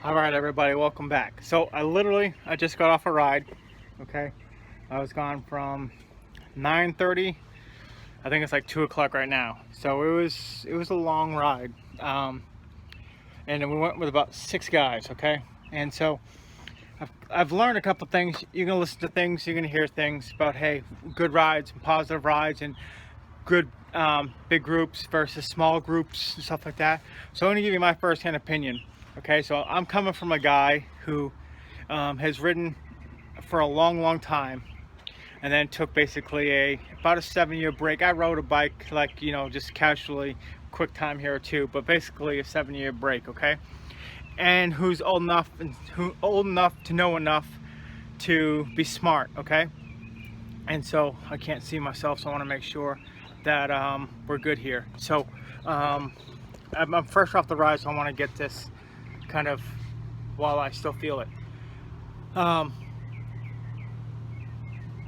All right, everybody, welcome back. So I just got off a ride. Okay, I was gone from 9:30. I think it's like 2 o'clock right now. So it was a long ride, and then we went with about 6 guys. Okay, and so I've learned a couple things. You're gonna listen to things. You're gonna hear things about good rides and positive rides and good big groups versus small groups and stuff like that. So I'm gonna give you my first-hand opinion. Okay, so I'm coming from a guy who has ridden for a long time, and then took basically about a 7-year break. I rode a bike just casually, quick time here or two, but basically a 7-year break. Okay, and who's old enough to know enough to be smart. Okay, and so I can't see myself, so I want to make sure that we're good here. So I'm fresh off the ride, so I want to get this kind of while I still feel it.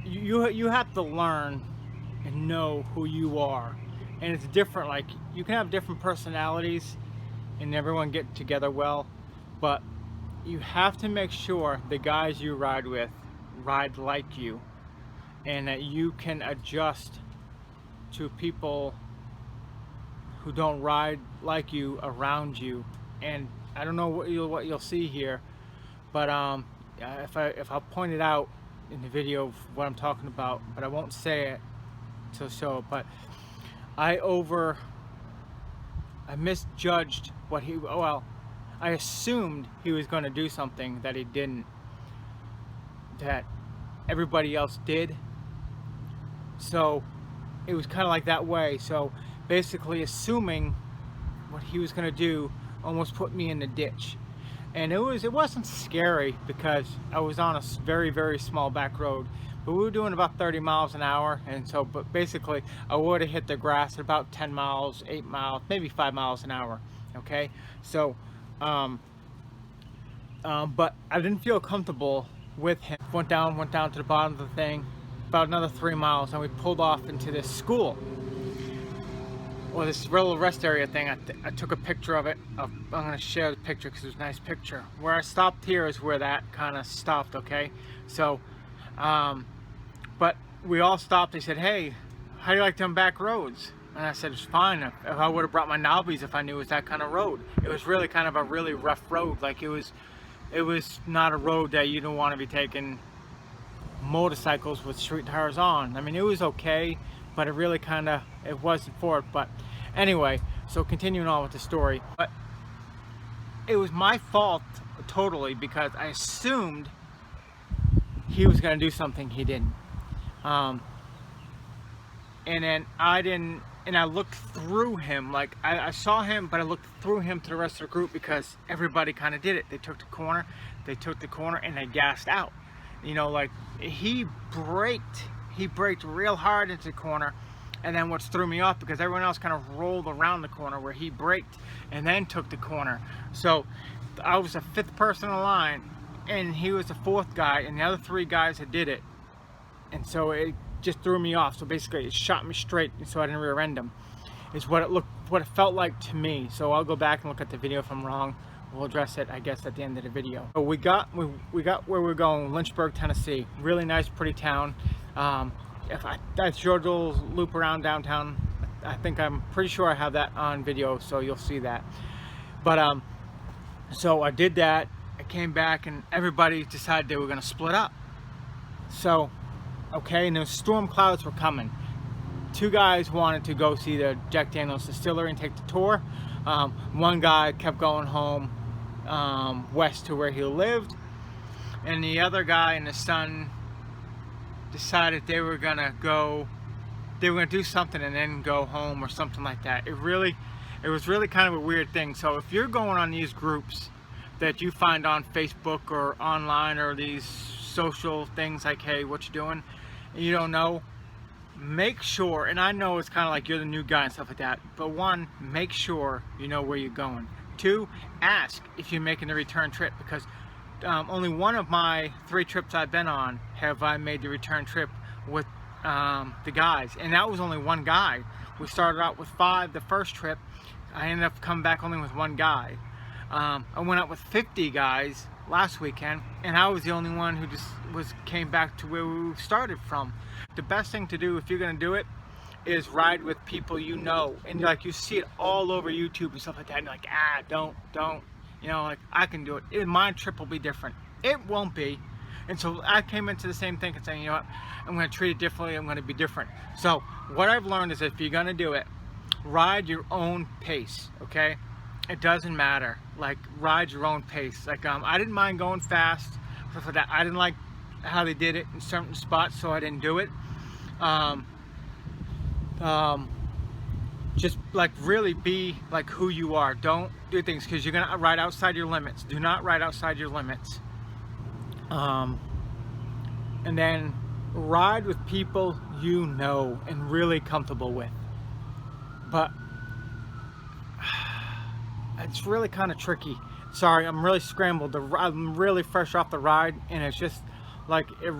You have to learn and know who you are, and it's different. Like, you can have different personalities and everyone get together well, but you have to make sure the guys you ride with ride like you, and that you can adjust to people who don't ride like you around you. And I don't know what you'll see here, but if I'll point it out in the video of what I'm talking about, but I won't say it to show it. But I misjudged what I assumed he was going to do something that he didn't, that everybody else did. So it was kind of like that way. So basically assuming what he was going to do almost put me in the ditch. And it wasn't scary because I was on a very small back road, but we were doing about 30 miles an hour. And so, but basically I would have hit the grass at about 10 miles, 8 miles, maybe 5 miles an hour. Okay, so but I didn't feel comfortable with him. Went down to the bottom of the thing, about another 3 miles, and we pulled off into this school. Well, this little rest area thing, I took a picture of it. I'm going to share the picture because it's a nice picture. Where I stopped here is where that kind of stopped. Okay, so but we all stopped. They said, "Hey, how do you like them back roads?" And I said, "It's fine." If I would have brought my knobbies, if I knew it was that kind of road. It was really kind of a really rough road. Like, it was not a road that you don't want to be taking motorcycles with street tires on. I mean, it was okay, but it wasn't for it. But anyway, so continuing on with the story, but it was my fault totally, because I assumed he was going to do something he didn't. And then I didn't, and I looked through him. Like, I saw him, but I looked through him to the rest of the group, because everybody kind of did it. They took the corner, and they gassed out. Like, he braked real hard into the corner. And then what threw me off, because everyone else kind of rolled around the corner where he braked and then took the corner. So I was the 5th person in line, and he was the 4th guy, and the other 3 guys had did it. And so it just threw me off. So basically it shot me straight, so I didn't rear end him, is what it felt like to me. So I'll go back and look at the video if I'm wrong. We'll address it, I guess, at the end of the video. So we got where we're going, Lynchburg, Tennessee. Really nice, pretty town. I showed a little loop around downtown. I'm pretty sure I have that on video, so you'll see that. But so I did that. I came back, and everybody decided they were going to split up. So, okay, and those storm clouds were coming. 2 guys wanted to go see the Jack Daniel's distillery and take the tour. One guy kept going home west to where he lived, and the other guy and his son decided they were gonna do something and then go home or something like that. It was really kind of a weird thing. So if you're going on these groups that you find on Facebook or online, or these social things, like, hey, what you doing, and you don't know, make sure, and I know it's kind of like you're the new guy and stuff like that, but 1, make sure you know where you're going. 2, ask if you're making the return trip, because only one of my 3 trips I've been on have I made the return trip with the guys, and that was only 1 guy. We started out with 5 the first trip. I ended up coming back only with 1 guy. I went out with 50 guys last weekend, and I was the only one who just came back to where we started from. The best thing to do if you're gonna do it is ride with people you know, and like you see it all over YouTube and stuff like that, and you're like, don't, you know, like I can do it. My trip will be different. It won't be. And so I came into the same thing and saying, you know what, I'm going to treat it differently, I'm going to be different. So what I've learned is if you're going to do it, ride your own pace, okay? It doesn't matter. Like, ride your own pace. Like, I didn't mind going fast, stuff like that. I didn't like how they did it in certain spots, so I didn't do it. Just like really be like who you are. Don't do things because you're going to ride outside your limits. Do not ride outside your limits. And then ride with people you know and really comfortable with. But it's really kind of tricky. Sorry, I'm really scrambled. I'm really fresh off the ride, and it's just like the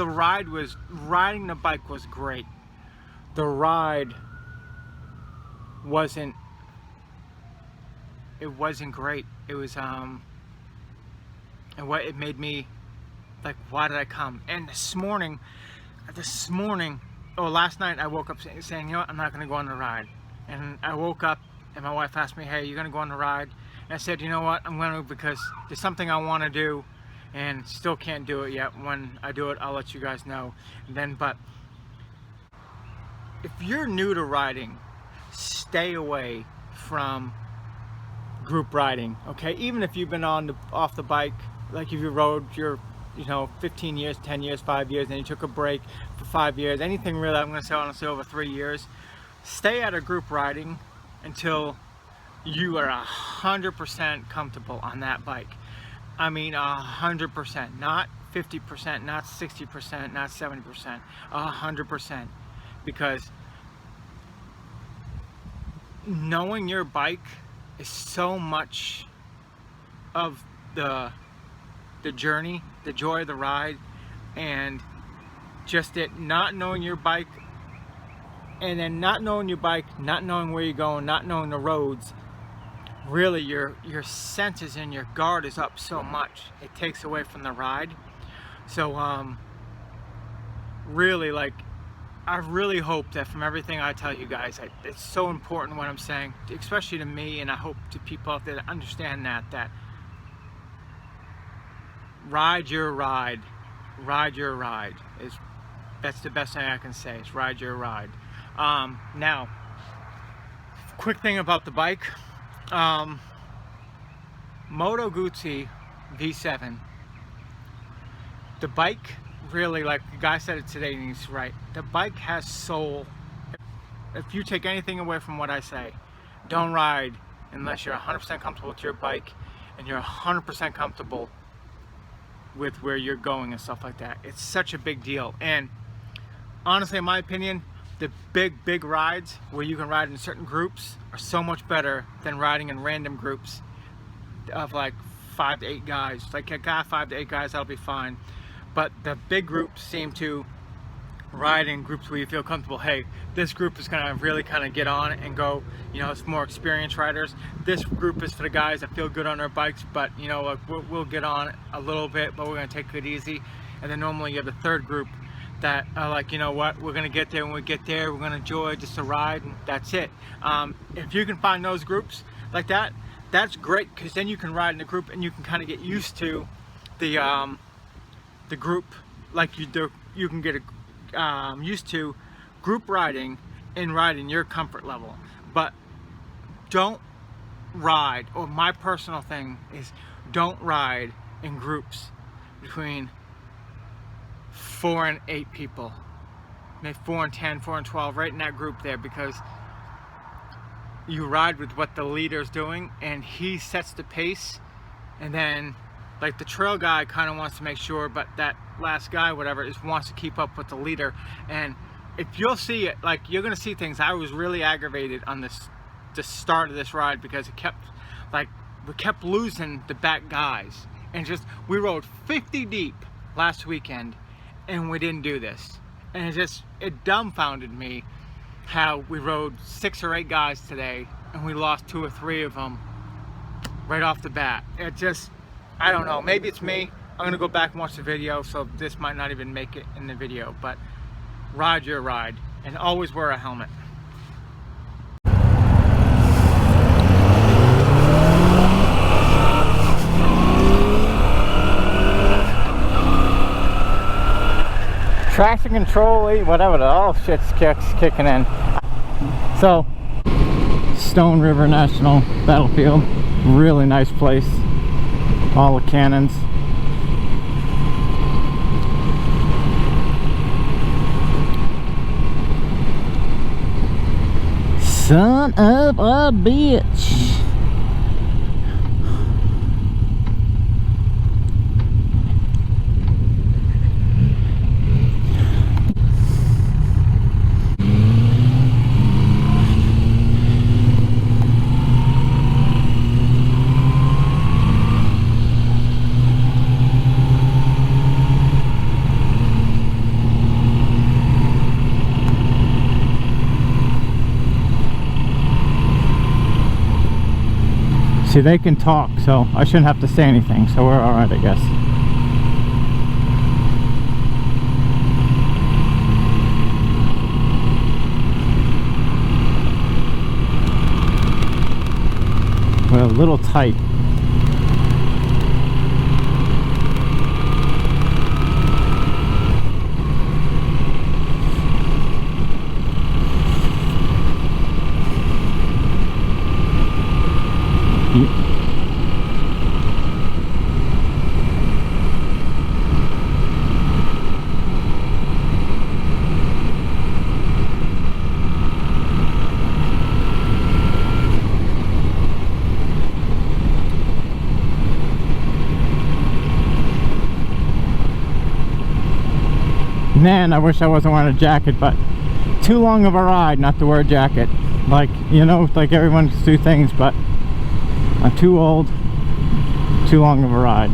ride was, riding the bike was great. The ride wasn't great. It was and what it made me like, why did I come? And this morning last night I woke up saying, you know what, I'm not gonna go on the ride. And I woke up and my wife asked me, hey, you gonna go on the ride? And I said, you know what, I'm gonna, because there's something I want to do and still can't do it yet. When I do it, I'll let you guys know. And then, but if you're new to riding, stay away from group riding, okay? Even if you've been off the bike, like if you rode your, 15 years, 10 years, 5 years, and you took a break for 5 years, anything really, I'm gonna say honestly over 3 years, stay at a group riding until you are 100% comfortable on that bike. I mean 100%, not 50%, not 60%, not 70%, 100%. Because knowing your bike is so much of the journey, the joy of the ride, and just it not knowing your bike, and then not knowing your bike, not knowing where you're going, not knowing the roads, really your senses and your guard is up so much, it takes away from the ride. So really, like, I really hope that from everything I tell you guys, it's so important what I'm saying, especially to me, and I hope to people out there that understand that ride your ride. Ride your ride. That's the best thing I can say, is ride your ride. Now, quick thing about the bike. Moto Guzzi V7. The bike, really, like the guy said it today, and he's right. The bike has soul. If you take anything away from what I say, don't ride unless you're 100% comfortable with your bike and you're 100% comfortable with where you're going and stuff like that. It's such a big deal. And honestly, in my opinion, the big rides where you can ride in certain groups are so much better than riding in random groups of like 5 to 8 guys. Like, I got 5 to 8 guys, that'll be fine. But the big groups seem to ride in groups where you feel comfortable. Hey, this group is gonna really kind of get on and go, it's more experienced riders. This group is for the guys that feel good on their bikes, but like we'll get on a little bit, but we're gonna take it easy. And then normally you have the third group that are like, you know what, we're gonna get there. When we get there, we're gonna enjoy just a ride, and that's it. If you can find those groups like that, that's great, because then you can ride in a group and you can kind of get used to the group, like you can get used to group riding and riding your comfort level. But don't ride, or my personal thing is, don't ride in groups between 4 and 8 people, maybe 4 and 10, 4 and 12, right in that group there, because you ride with what the leader's doing and he sets the pace, and then like the trail guy kind of wants to make sure, but that last guy, whatever, wants to keep up with the leader. And if you'll see it, like, you're gonna see things. I was really aggravated on the start of this ride, because we kept losing the back guys, and we rode 50 deep last weekend and we didn't do this, and it dumbfounded me how we rode 6 or 8 guys today and we lost 2 or 3 of them right off the bat. It just, I don't know, maybe it's me. I'm gonna go back and watch the video, so this might not even make it in the video, but ride your ride and always wear a helmet. Traction control, whatever, all shit's kicking in. So, Stone River National Battlefield, really nice place. All the cannons. Son of a bitch. See, they can talk, so I shouldn't have to say anything, so we're alright, I guess. We're a little tight. Man, I wish I wasn't wearing a jacket, but too long of a ride not to wear a jacket. Like, you know, like everyone can do things, but I'm too old, too long of a ride.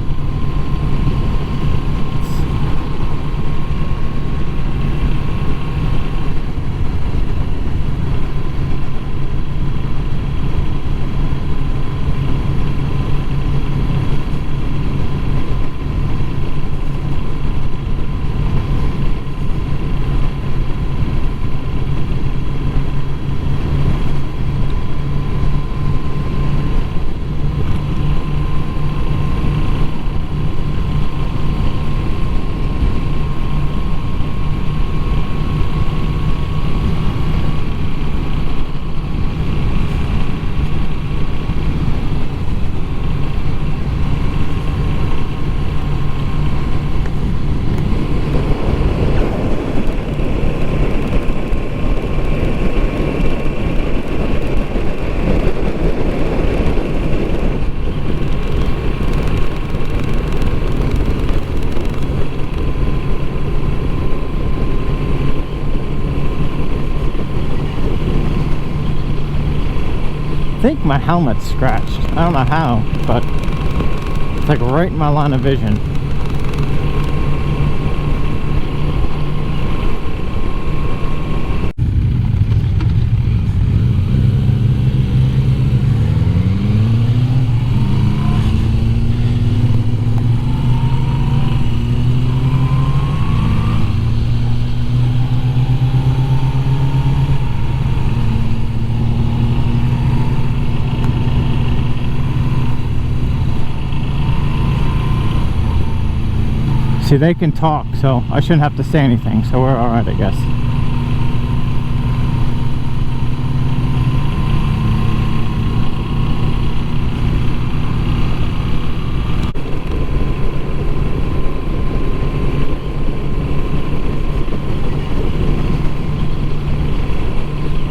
I think my helmet's scratched. I don't know how, but it's like right in my line of vision. See, they can talk, so I shouldn't have to say anything, so we're alright, I guess.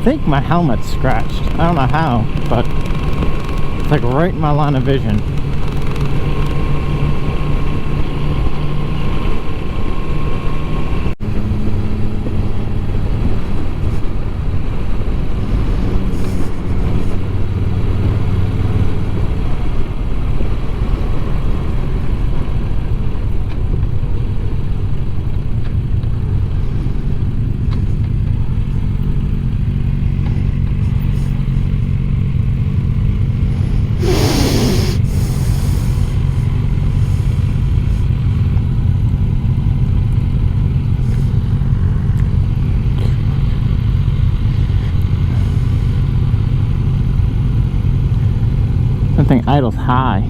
I think my helmet's scratched. I don't know how, but it's like right in my line of vision. That thing idles high.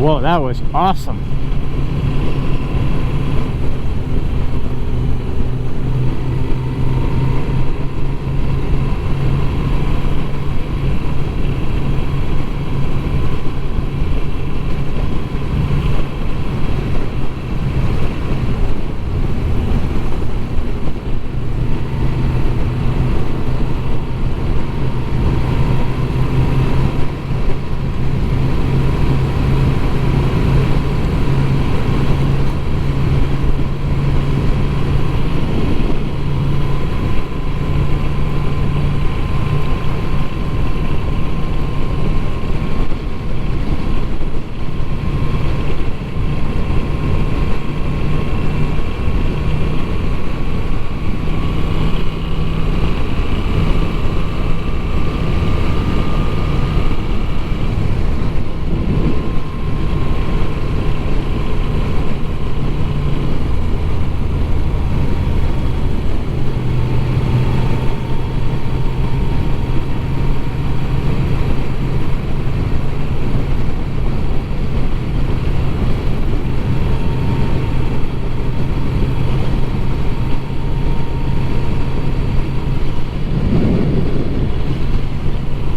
Whoa, that was awesome.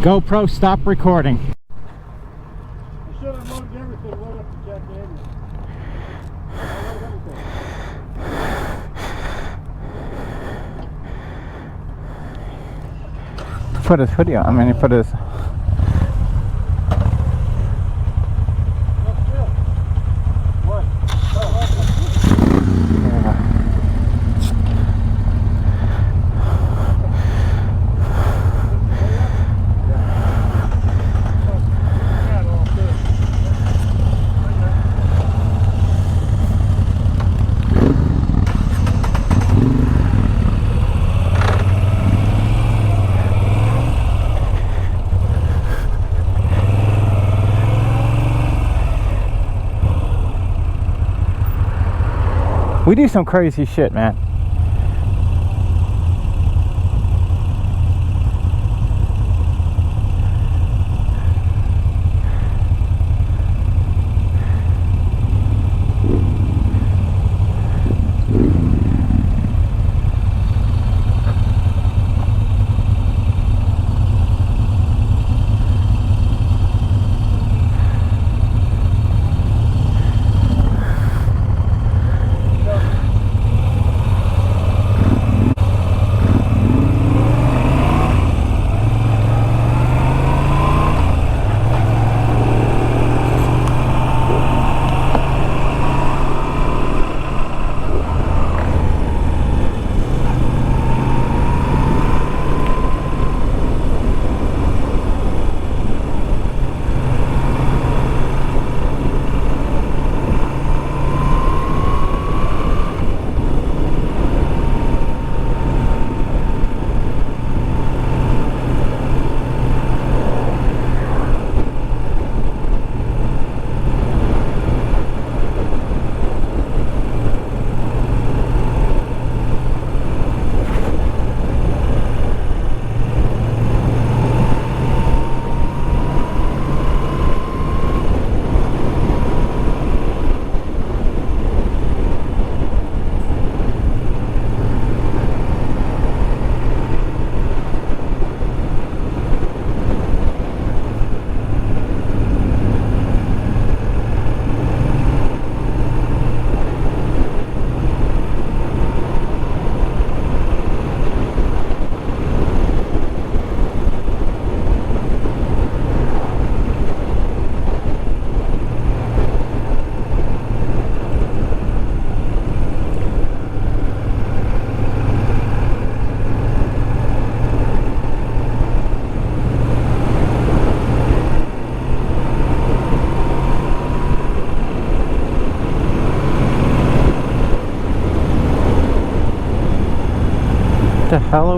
GoPro, stop recording. You should have loaded everything right up to Jack Daniels. I loaded everything. Put his hoodie on. I mean, he put his. What? We do some crazy shit, man.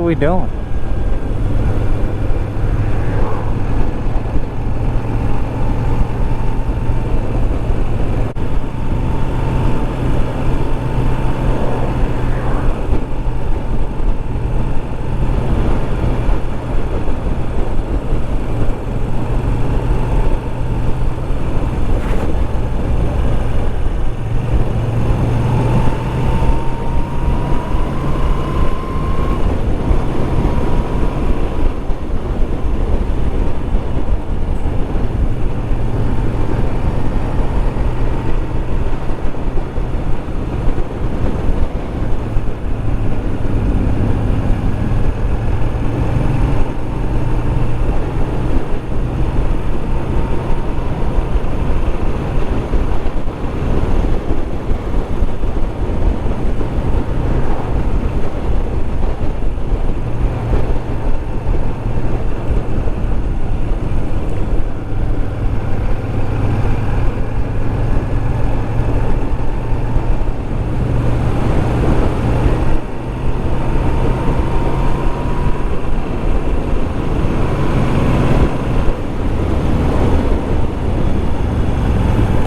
we doing?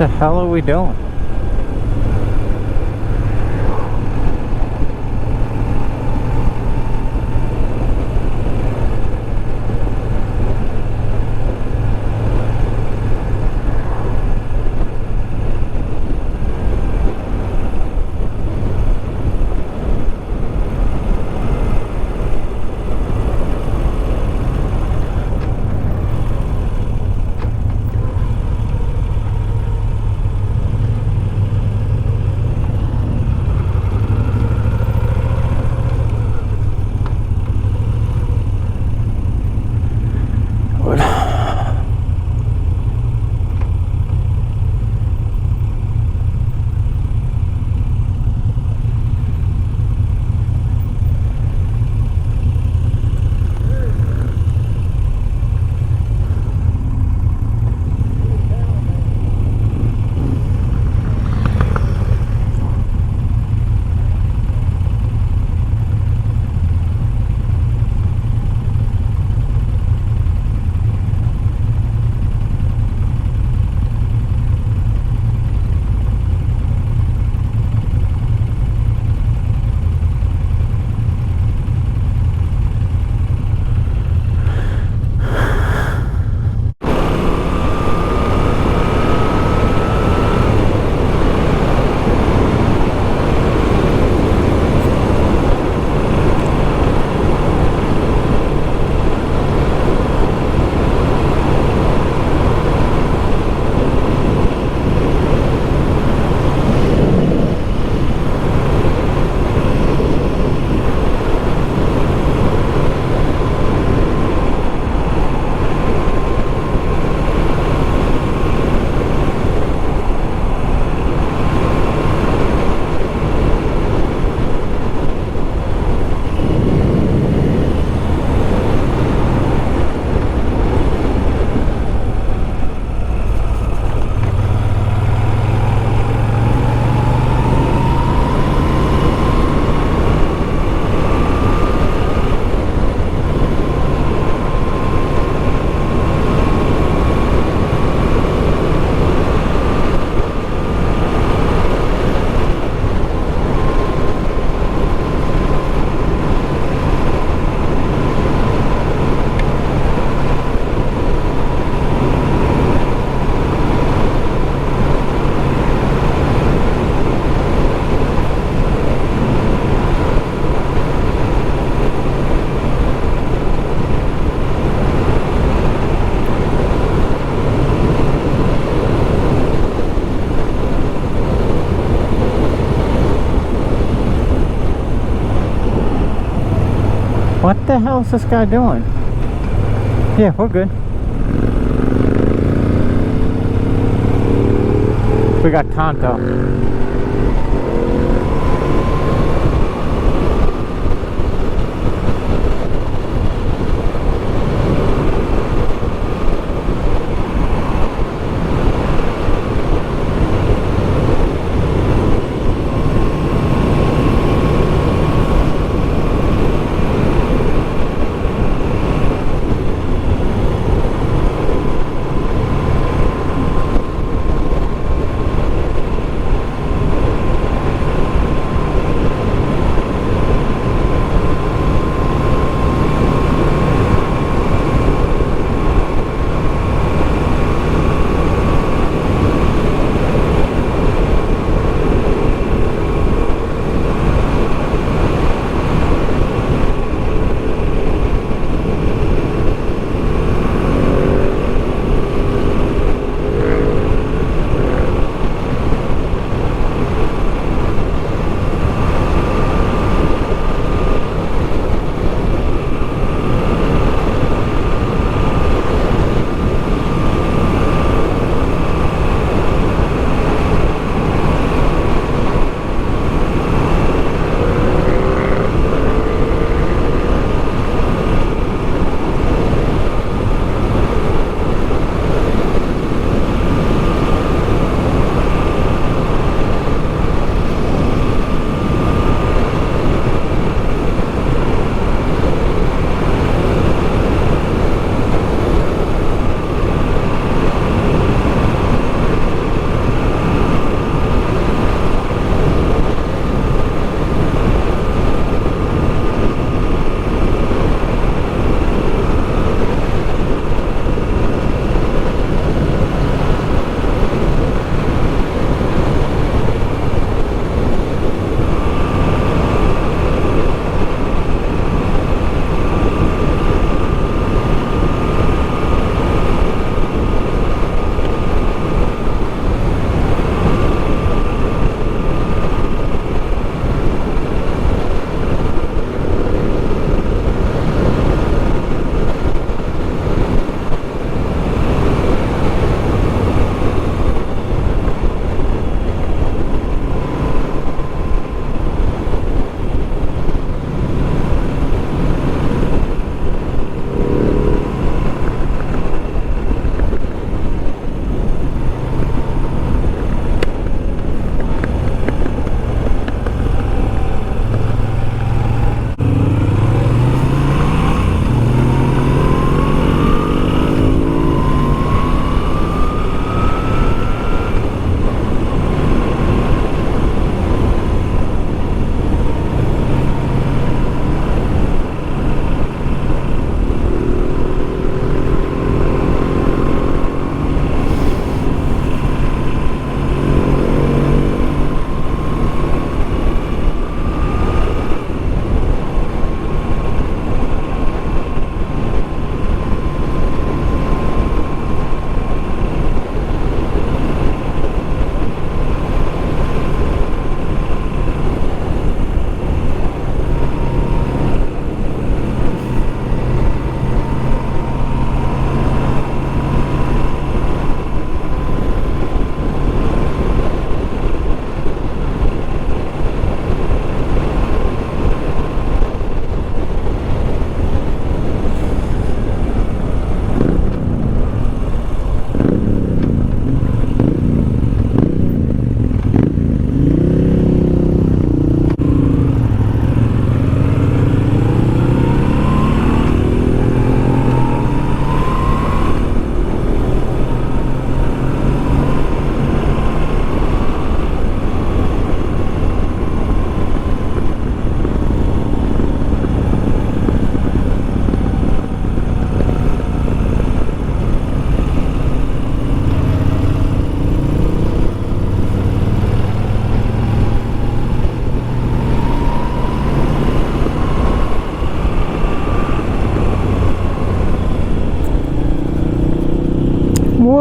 What the hell are we doing? What the hell is this guy doing? Yeah, we're good. We got Tonto.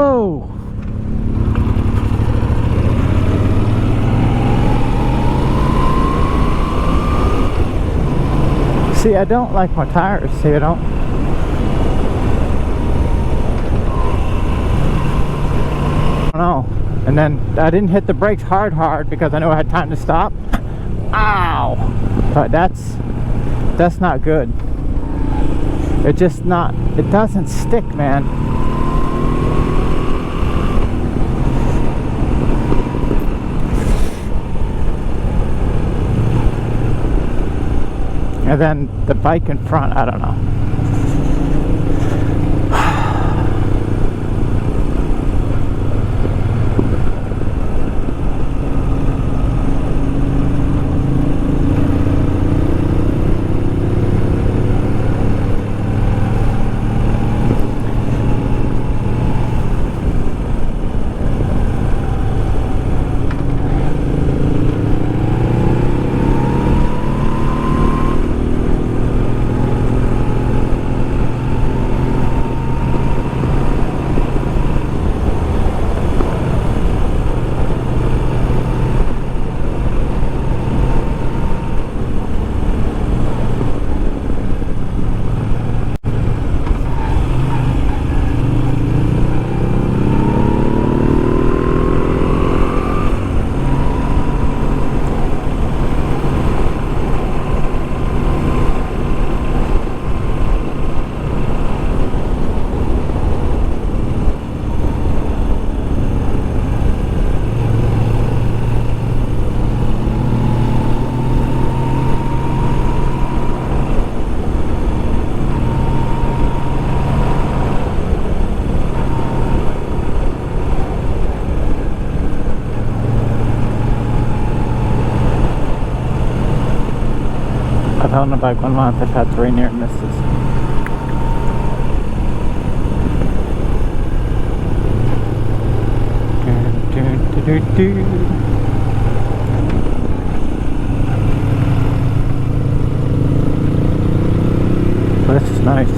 Whoa! See, I don't like my tires. See, I don't. No. And then I didn't hit the brakes hard because I knew I had time to stop. Ow! But that's not good. It doesn't stick, man. And then the bike in front, I don't know. I've held a bike 1 month. I've had 3 near misses. Well, this is nice.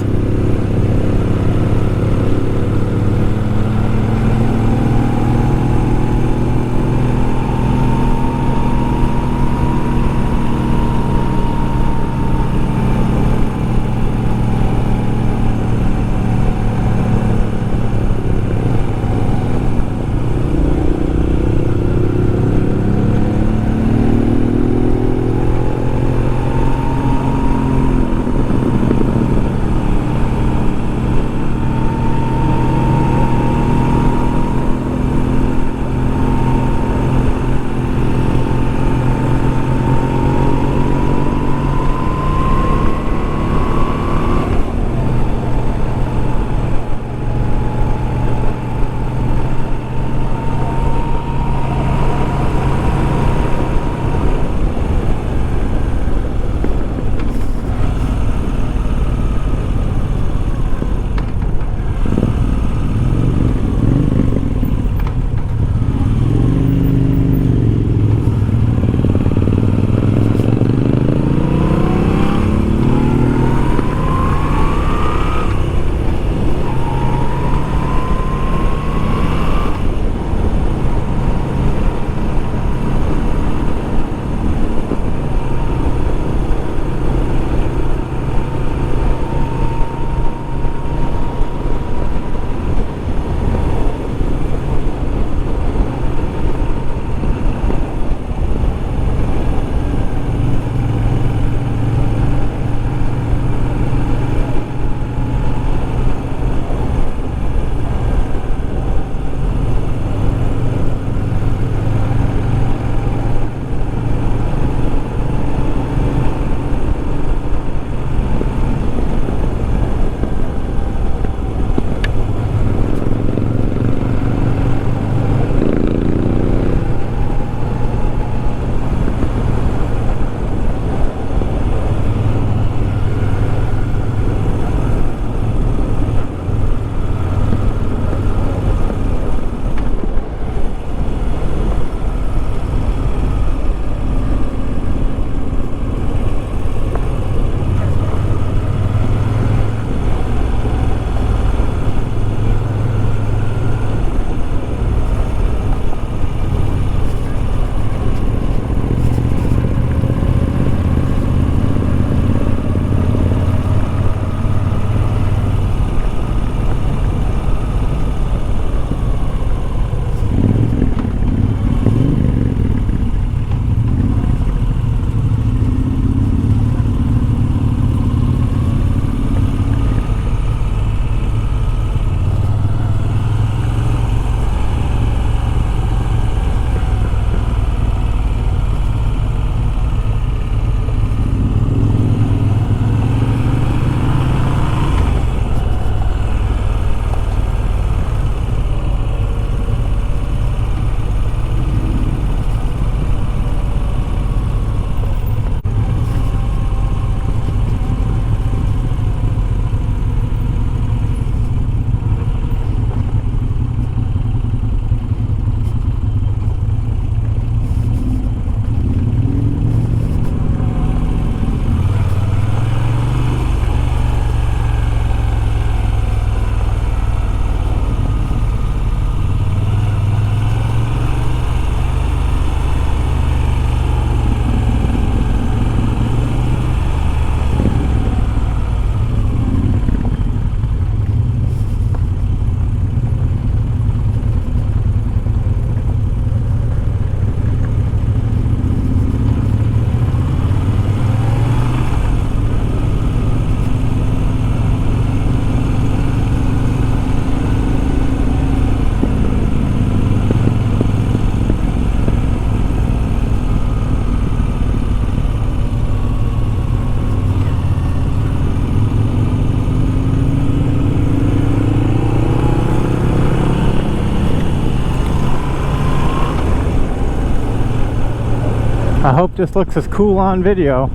hope this looks as cool on video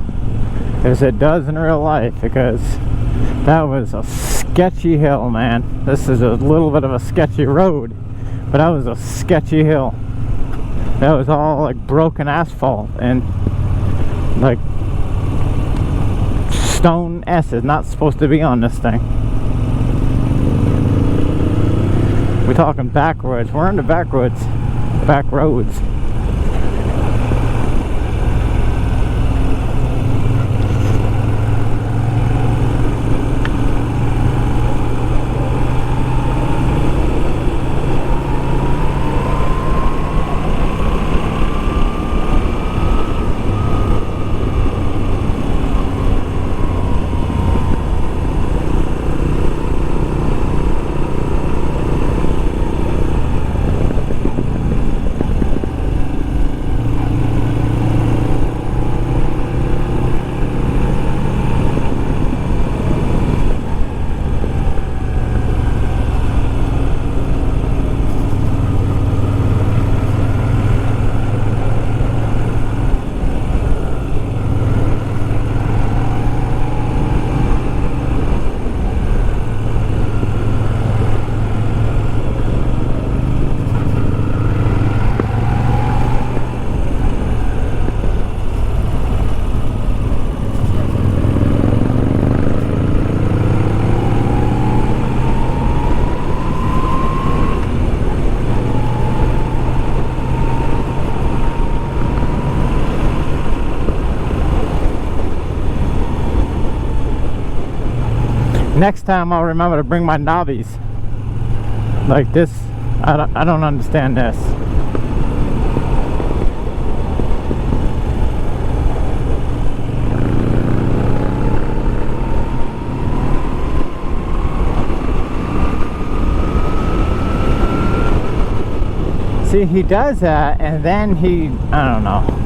as it does in real life, because that was a sketchy hill, man. This is a little bit of a sketchy road, but that was a sketchy hill. That was all like broken asphalt and like stone S is not supposed to be on this thing. We're talking backwoods. We're in the backwoods. Back roads. Next time I'll remember to bring my knobbies. Like this, I don't understand this. See, he does that and then I don't know.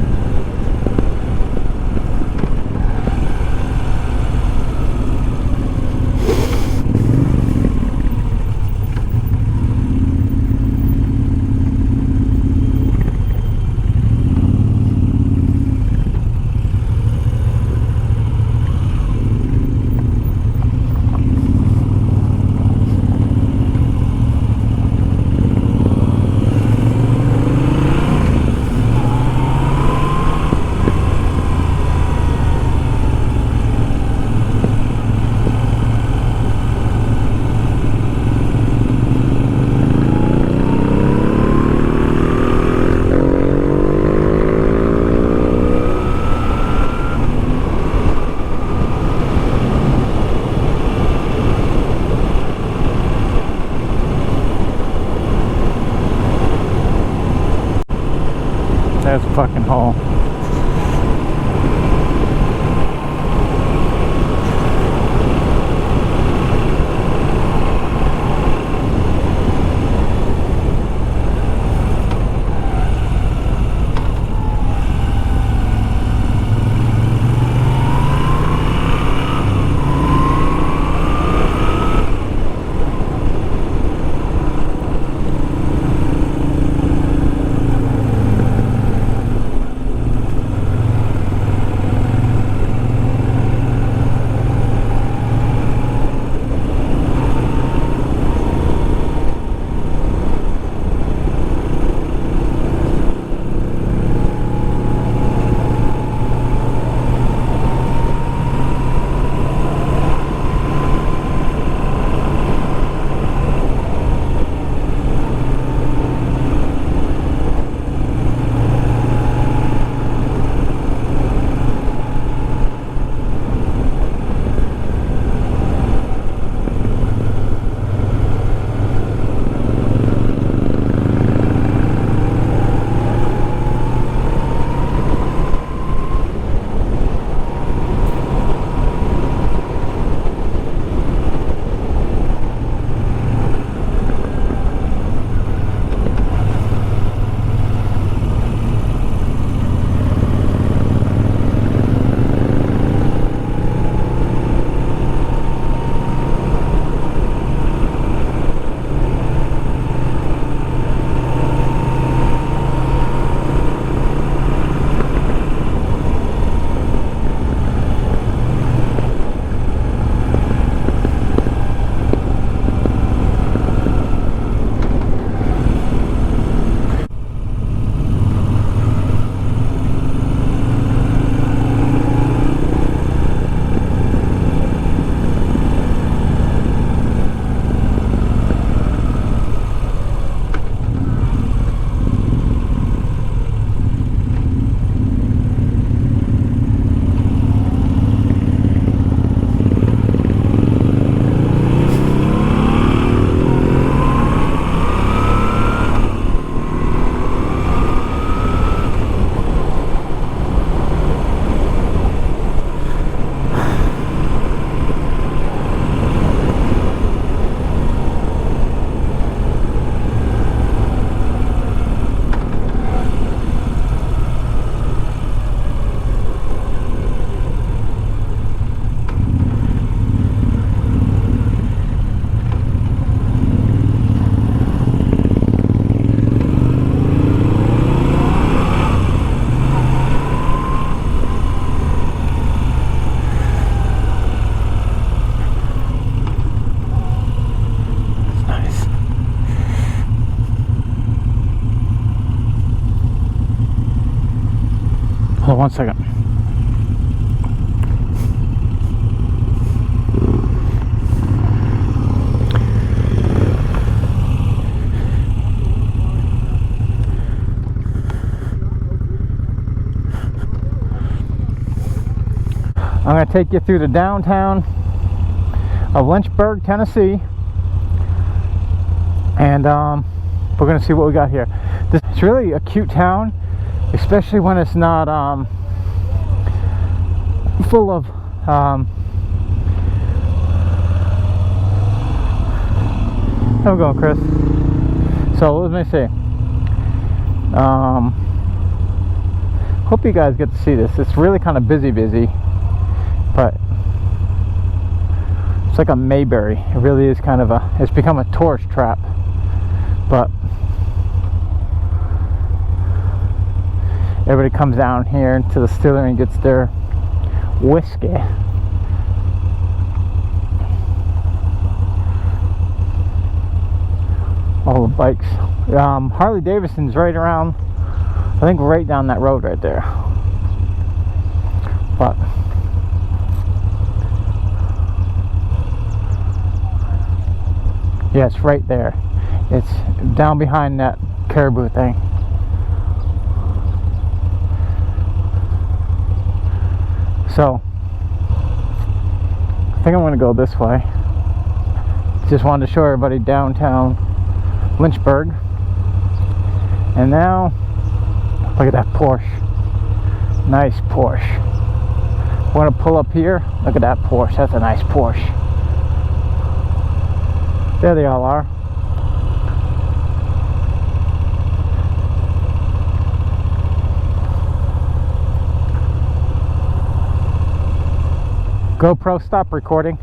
There's a fucking hole. 1 second. I'm going to take you through the downtown of Lynchburg, Tennessee, and we're going to see what we got here. It's really a cute town, especially when it's not full of how we going, Chris? So let me see. Hope you guys get to see this. It's really kind of busy, but it's like a Mayberry. It really is kind of a, it's become a tourist trap. But everybody comes down here to the distillery and gets their whiskey. All the bikes. Harley Davidson's right around, I think right down that road right there. But yeah, it's right there. It's down behind that caribou thing. So I think I'm going to go this way. Just wanted to show everybody downtown Lynchburg. And now look at that Porsche. Nice Porsche. I want to pull up here. Look at that Porsche. That's a nice Porsche. There they all are. GoPro, stop recording.